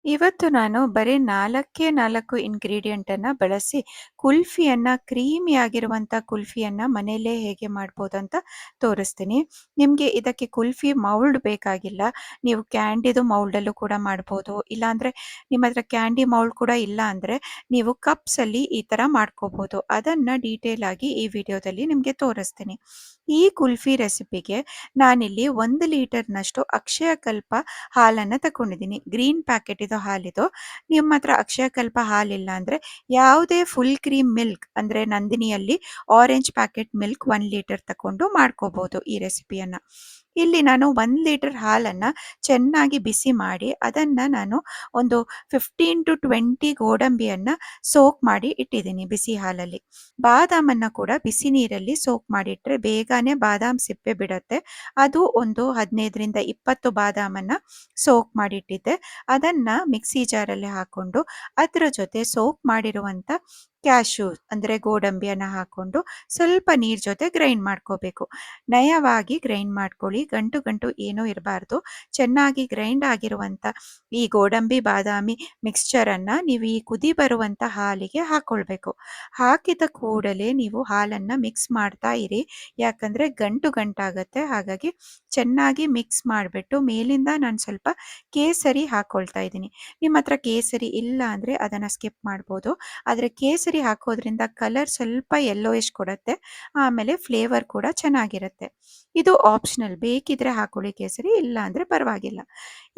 ಇವತ್ತು ನಾನು ಬರೀ 4ಕ್ಕೆ 4 ಇಂಗ್ರೀಡಿಯೆಂಟನ್ನು ಬಳಸಿ ಕುಲ್ಫಿಯನ್ನು ಕ್ರೀಮಿಯಾಗಿರುವಂಥ ಕುಲ್ಫಿಯನ್ನು ಮನೆಯಲ್ಲೇ ಹೇಗೆ ಮಾಡ್ಬೋದು ಅಂತ ತೋರಿಸ್ತೀನಿ. ನಿಮಗೆ ಇದಕ್ಕೆ ಕುಲ್ಫಿ ಮೌಲ್ಡ್ ಬೇಕಾಗಿಲ್ಲ. ನೀವು ಕ್ಯಾಂಡಿದು ಮೌಲ್ಡಲ್ಲೂ ಕೂಡ ಮಾಡ್ಬೋದು. ಇಲ್ಲಾಂದರೆ ನಿಮ್ಮ ಹತ್ರ ಕ್ಯಾಂಡಿ ಮೌಲ್ಡ್ ಕೂಡ ಇಲ್ಲ ಅಂದರೆ ನೀವು ಕಪ್ಸಲ್ಲಿ ಈ ಥರ ಮಾಡ್ಕೋಬೋದು. ಅದನ್ನು ಡೀಟೇಲ್ ಆಗಿ ಈ ವಿಡಿಯೋದಲ್ಲಿ ನಿಮಗೆ ತೋರಿಸ್ತೀನಿ. ಈ ಕುಲ್ಫಿ ರೆಸಿಪಿಗೆ ನಾನಿಲ್ಲಿ 1 ಲೀಟರ್ನಷ್ಟು ಅಕ್ಷಯಕಲ್ಪ ಹಾಲನ್ನು ತಗೊಂಡಿದ್ದೀನಿ. ಗ್ರೀನ್ ಪ್ಯಾಕೆಟ್ ಇದು ಹಾಲಿದು. ನಿಮ್ಮ ಹತ್ರ ಅಕ್ಷಯಕಲ್ಪ ಹಾಲಿಲ್ಲ ಅಂದರೆ ಯಾವುದೇ ಫುಲ್ ಕ್ರೀಮ್ ಮಿಲ್ಕ್ ಅಂದರೆ ನಂದಿನಿಯಲ್ಲಿ ಆರೆಂಜ್ ಪ್ಯಾಕೆಟ್ ಮಿಲ್ಕ್ 1 ಲೀಟರ್ ತಗೊಂಡು ಮಾಡ್ಕೋಬೋದು ಈ ರೆಸಿಪಿಯನ್ನು. ಇಲ್ಲಿ ನಾನು 1 ಲೀಟರ್ ಹಾಲನ್ನು ಚೆನ್ನಾಗಿ ಬಿಸಿ ಮಾಡಿ ಅದನ್ನು ನಾನು ಒಂದು 15 ಟು 20 ಗೋಡಂಬಿಯನ್ನು ಸೋಕ್ ಮಾಡಿ ಇಟ್ಟಿದ್ದೀನಿ ಬಿಸಿ ಹಾಲಲ್ಲಿ. ಬಾದಾಮನ್ನು ಕೂಡ ಬಿಸಿ ನೀರಲ್ಲಿ ಸೋಕ್ ಮಾಡಿಟ್ರೆ ಬೇಗನೆ ಬಾದಾಮ್ ಸಿಪ್ಪೆ ಬಿಡುತ್ತೆ. ಅದು ಒಂದು 15ರಿಂದ 20 ಬಾದಾಮನ್ನು ಸೋಕ್ ಮಾಡಿಟ್ಟಿದ್ದೆ. ಅದನ್ನು ಮಿಕ್ಸಿ ಜಾರಲ್ಲಿ ಹಾಕ್ಕೊಂಡು ಅದರ ಜೊತೆ ಸೋಕ್ ಮಾಡಿರುವಂಥ ಕ್ಯಾಶ್ಯೂ ಅಂದರೆ ಗೋಡಂಬಿಯನ್ನು ಹಾಕ್ಕೊಂಡು ಸ್ವಲ್ಪ ನೀರು ಜೊತೆ ಗ್ರೈಂಡ್ ಮಾಡ್ಕೋಬೇಕು. ನಯವಾಗಿ ಗ್ರೈಂಡ್ ಮಾಡ್ಕೊಳ್ಳಿ, ಗಂಟು ಗಂಟು ಏನೂ ಇರಬಾರ್ದು. ಚೆನ್ನಾಗಿ ಗ್ರೈಂಡ್ ಆಗಿರುವಂಥ ಈ ಗೋಡಂಬಿ ಬಾದಾಮಿ ಮಿಕ್ಸ್ಚರನ್ನು ನೀವು ಈ ಕುದಿ ಬರುವಂಥ ಹಾಲಿಗೆ ಹಾಕ್ಕೊಳ್ಬೇಕು. ಹಾಕಿದ ಕೂಡಲೇ ನೀವು ಹಾಲನ್ನು ಮಿಕ್ಸ್ ಮಾಡ್ತಾ ಇರಿ, ಯಾಕಂದರೆ ಗಂಟು ಗಂಟಾಗತ್ತೆ. ಹಾಗಾಗಿ ಚೆನ್ನಾಗಿ ಮಿಕ್ಸ್ ಮಾಡಿಬಿಟ್ಟು ಮೇಲಿಂದ ನಾನು ಸ್ವಲ್ಪ ಕೇಸರಿ ಹಾಕ್ಕೊಳ್ತಾ ಇದ್ದೀನಿ. ನಿಮ್ಮ ಹತ್ರ ಕೇಸರಿ ಇಲ್ಲ ಅಂದರೆ ಅದನ್ನು ಸ್ಕಿಪ್ ಮಾಡ್ಬೋದು. ಆದರೆ ಕೇಸರಿ ಹಾಕೋದ್ರಿಂದ ಕಲರ್ ಸ್ವಲ್ಪ ಯೆಲ್ಲೋಯಿಶ್ ಕೊಡುತ್ತೆ. ಆಮೇಲೆ ಫ್ಲೇವರ್ ಕೂಡ ಚೆನ್ನಾಗಿರುತ್ತೆ. ಇದು ಆಪ್ಷನಲ್, ಬೇಕಿದ್ರೆ ಹಾಕೊಳ್ಳಿ ಕೇಸರಿ, ಇಲ್ಲ ಅಂದರೆ ಪರವಾಗಿಲ್ಲ.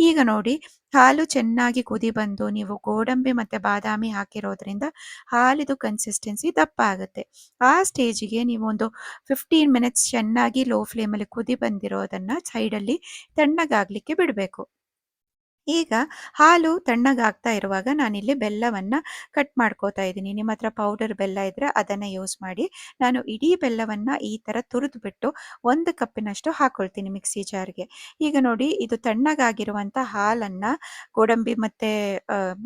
ಈಗ ನೋಡಿ, ಹಾಲು ಚೆನ್ನಾಗಿ ಕುದಿ ಬಂದು ನೀವು ಗೋಡಂಬಿ ಮತ್ತು ಬಾದಾಮಿ ಹಾಕಿರೋದ್ರಿಂದ ಹಾಲಿದು ಕನ್ಸಿಸ್ಟೆನ್ಸಿ ದಪ್ಪ ಆಗುತ್ತೆ. ಆ ಸ್ಟೇಜಿಗೆ ನೀವು ಒಂದು 15 ಮಿನಿಟ್ಸ್ ಚೆನ್ನಾಗಿ ಲೋ ಫ್ಲೇಮಲ್ಲಿ ಕುದಿ ಬಂದಿರೋದನ್ನು ಸೈಡಲ್ಲಿ ತಣ್ಣಗಾಗಲಿಕ್ಕೆ ಬಿಡಬೇಕು. ಈಗ ಹಾಲು ತಣ್ಣಗಾಗ್ತಾ ಇರುವಾಗ ನಾನಿಲ್ಲಿ ಬೆಲ್ಲವನ್ನು ಕಟ್ ಮಾಡ್ಕೋತಾ ಇದ್ದೀನಿ. ನಿಮ್ಮ ಹತ್ರ ಪೌಡರ್ ಬೆಲ್ಲ ಇದ್ದರೆ ಅದನ್ನು ಯೂಸ್ ಮಾಡಿ. ನಾನು ಇಡೀ ಬೆಲ್ಲವನ್ನು ಈ ಥರ ತುರಿದ್ಬಿಟ್ಟು 1 ಕಪ್ಪಿನಷ್ಟು ಹಾಕ್ಕೊಳ್ತೀನಿ ಮಿಕ್ಸಿ ಜಾರ್ಗೆ. ಈಗ ನೋಡಿ, ಇದು ತಣ್ಣಗಾಗಿರುವಂಥ ಹಾಲನ್ನು ಗೋಡಂಬಿ ಮತ್ತು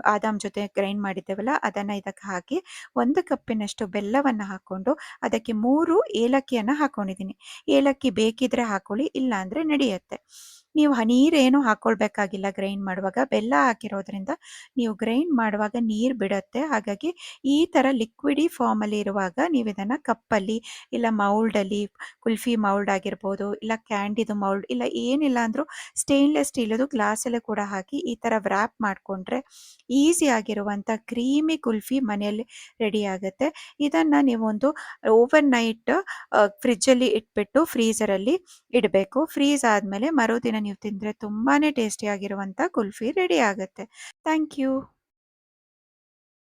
ಬಾದಾಮ್ ಜೊತೆ ಗ್ರೈಂಡ್ ಮಾಡಿದ್ದೇವಲ್ಲ ಅದನ್ನು ಇದಕ್ಕೆ ಹಾಕಿ 1 ಕಪ್ಪಿನಷ್ಟು ಬೆಲ್ಲವನ್ನು ಹಾಕ್ಕೊಂಡು ಅದಕ್ಕೆ 3 ಏಲಕ್ಕಿಯನ್ನು ಹಾಕ್ಕೊಂಡಿದ್ದೀನಿ. ಏಲಕ್ಕಿ ಬೇಕಿದ್ರೆ ಹಾಕ್ಕೊಳ್ಳಿ, ಇಲ್ಲ ಅಂದರೆ ನಡೆಯುತ್ತೆ. ನೀವು ನೀರೇನು ಹಾಕ್ಕೊಳ್ಬೇಕಾಗಿಲ್ಲ ಗ್ರೈಂಡ್ ಮಾಡುವಾಗ. ಬೆಲ್ಲ ಹಾಕಿರೋದ್ರಿಂದ ನೀವು ಗ್ರೈಂಡ್ ಮಾಡುವಾಗ ನೀರು ಬಿಡುತ್ತೆ. ಹಾಗಾಗಿ ಈ ಥರ ಲಿಕ್ವಿಡಿ ಫಾರ್ಮಲ್ಲಿ ಇರುವಾಗ ನೀವು ಇದನ್ನು ಕಪ್ಪಲ್ಲಿ ಇಲ್ಲ ಮೌಲ್ಡಲ್ಲಿ, ಕುಲ್ಫಿ ಮೌಲ್ಡ್ ಆಗಿರ್ಬೋದು, ಇಲ್ಲ ಕ್ಯಾಂಡಿದು ಮೌಲ್ಡ್, ಇಲ್ಲ ಏನಿಲ್ಲ ಅಂದರೂ ಸ್ಟೇನ್ಲೆಸ್ ಸ್ಟೀಲದು ಗ್ಲಾಸಲ್ಲೂ ಕೂಡ ಹಾಕಿ ಈ ಥರ ವ್ರ್ಯಾಪ್ ಮಾಡಿಕೊಂಡ್ರೆ ಈಸಿಯಾಗಿರುವಂಥ ಕ್ರೀಮಿ ಕುಲ್ಫಿ ಮನೆಯಲ್ಲಿ ರೆಡಿ ಆಗುತ್ತೆ. ಇದನ್ನು ನೀವೊಂದು ಓವರ್ ನೈಟ್ ಫ್ರಿಜ್ಜಲ್ಲಿ ಇಟ್ಬಿಟ್ಟು ಫ್ರೀಝರಲ್ಲಿ ಇಡಬೇಕು. ಫ್ರೀಸ್ ಆದಮೇಲೆ ಮರುದಿನ ನೀವು ತಿಂದರೆ ತುಂಬಾ ಟೇಸ್ಟಿಯಾಗಿರುವಂಥ ಕುಲ್ಫಿ ರೆಡಿ ಆಗುತ್ತೆ. Thank you.